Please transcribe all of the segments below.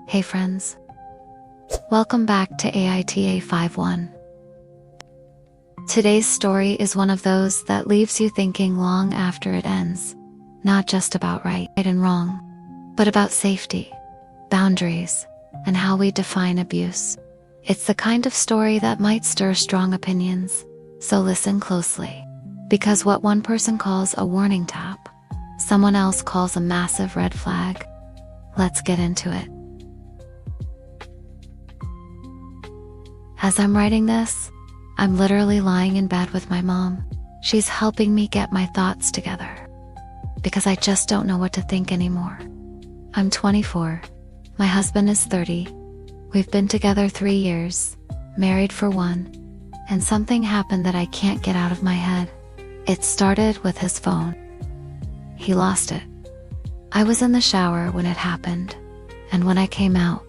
Hey friends, welcome back to AITA 51. Today's story is one of those that leaves you thinking long after it ends, not just about right and wrong, but about safety, boundaries, and how we define abuse. It's the kind of story that might stir strong opinions, so listen closely. Because what one person calls a warning tap, someone else calls a massive red flag. Let's get into it. As I'm writing this, I'm literally lying in bed with my mom. She's helping me get my thoughts together, because I just don't know what to think anymore. I'm 24, my husband is 30, we've been together 3 years, married for 1, and something happened that I can't get out of my head. It started with his phone. He lost it. I was in the shower when it happened, and when I came out,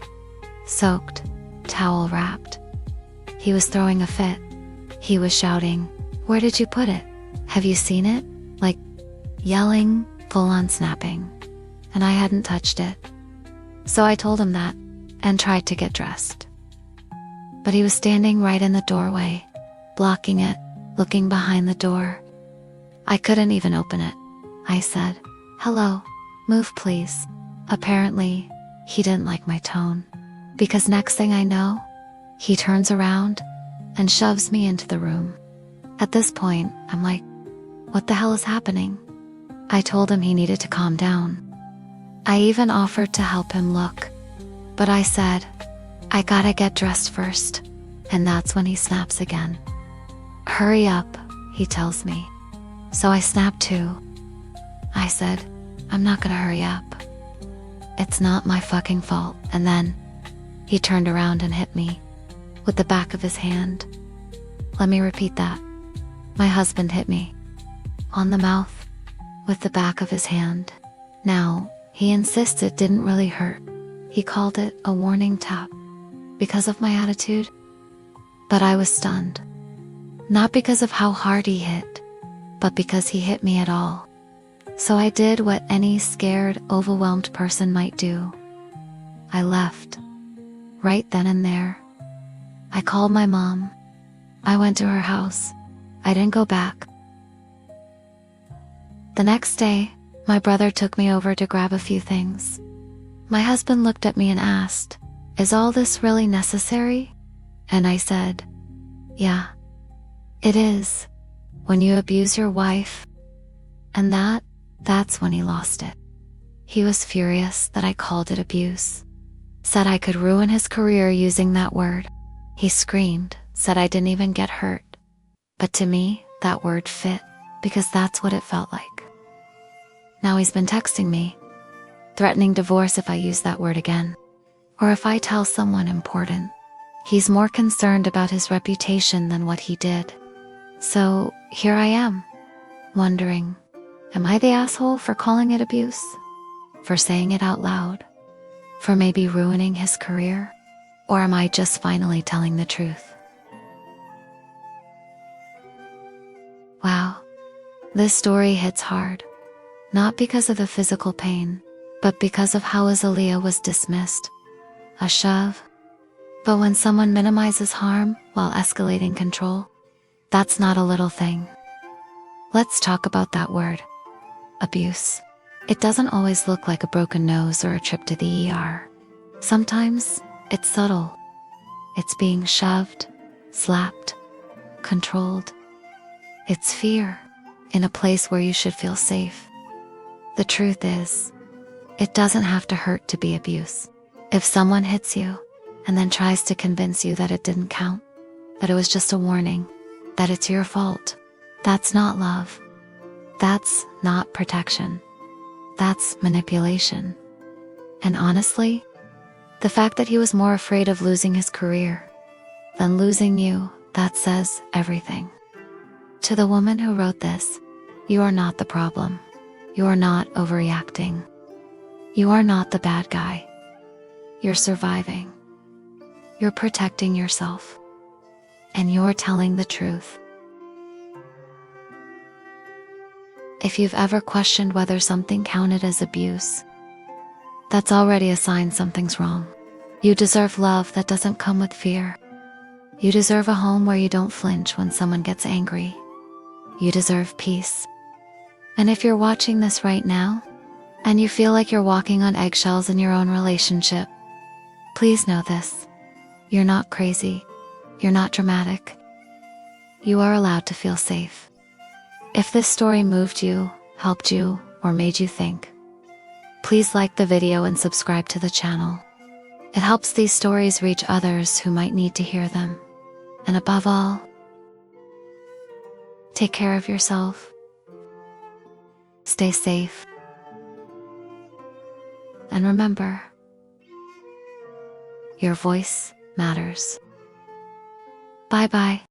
soaked, towel wrapped, he was throwing a fit. He was shouting, "Where did you put it? Have you seen it?" Like, yelling, full on snapping. And I hadn't touched it. So I told him that, and tried to get dressed. But he was standing right in the doorway, blocking it, looking behind the door. I couldn't even open it. I said, "Hello, move please." Apparently, he didn't like my tone, because next thing I know, he turns around and shoves me into the room. At this point, I'm like, what the hell is happening? I told him he needed to calm down. I even offered to help him look, but I said, "I gotta get dressed first," and that's when he snaps again. "Hurry up," he tells me. So I snapped too. I said, "I'm not gonna hurry up. It's not my fucking fault." And then he turned around and hit me with the back of his hand. Let me repeat that. My husband hit me on the mouth with the back of his hand. Now, he insists it didn't really hurt. He called it a warning tap because of my attitude. But I was stunned. Not because of how hard he hit, but because he hit me at all. So I did what any scared, overwhelmed person might do. I left. Right then and there. I called my mom. I went to her house. I didn't go back. The next day, my brother took me over to grab a few things. My husband looked at me and asked, "Is all this really necessary?" And I said, "Yeah, it is. When you abuse your wife." And that's when he lost it. He was furious that I called it abuse. Said I could ruin his career using that word. He screamed, said I didn't even get hurt. But to me, that word fit, because that's what it felt like. Now he's been texting me, threatening divorce if I use that word again, or if I tell someone important. He's more concerned about his reputation than what he did. So here I am, wondering, am I the asshole for calling it abuse? For saying it out loud? For maybe ruining his career? Or am I just finally telling the truth? Wow, this story hits hard. Not because of the physical pain, but because of how Azalea was dismissed. A shove. But when someone minimizes harm while escalating control, that's not a little thing. Let's talk about that word. Abuse. It doesn't always look like a broken nose or a trip to the ER. Sometimes, it's subtle. It's being shoved, slapped, controlled. It's fear, in a place where you should feel safe. The truth is, it doesn't have to hurt to be abuse. If someone hits you, and then tries to convince you that it didn't count, that it was just a warning, that it's your fault, that's not love. That's not protection. That's manipulation. And honestly, the fact that he was more afraid of losing his career than losing you, that says everything. To the woman who wrote this, you are not the problem. You are not overreacting. You are not the bad guy. You're surviving. You're protecting yourself. And you're telling the truth. If you've ever questioned whether something counted as abuse, that's already a sign something's wrong. You deserve love that doesn't come with fear. You deserve a home where you don't flinch when someone gets angry. You deserve peace. And if you're watching this right now, and you feel like you're walking on eggshells in your own relationship, please know this. You're not crazy. You're not dramatic. You are allowed to feel safe. If this story moved you, helped you, or made you think, please like the video and subscribe to the channel. It helps these stories reach others who might need to hear them. And above all, take care of yourself. Stay safe. And remember, your voice matters. Bye-bye.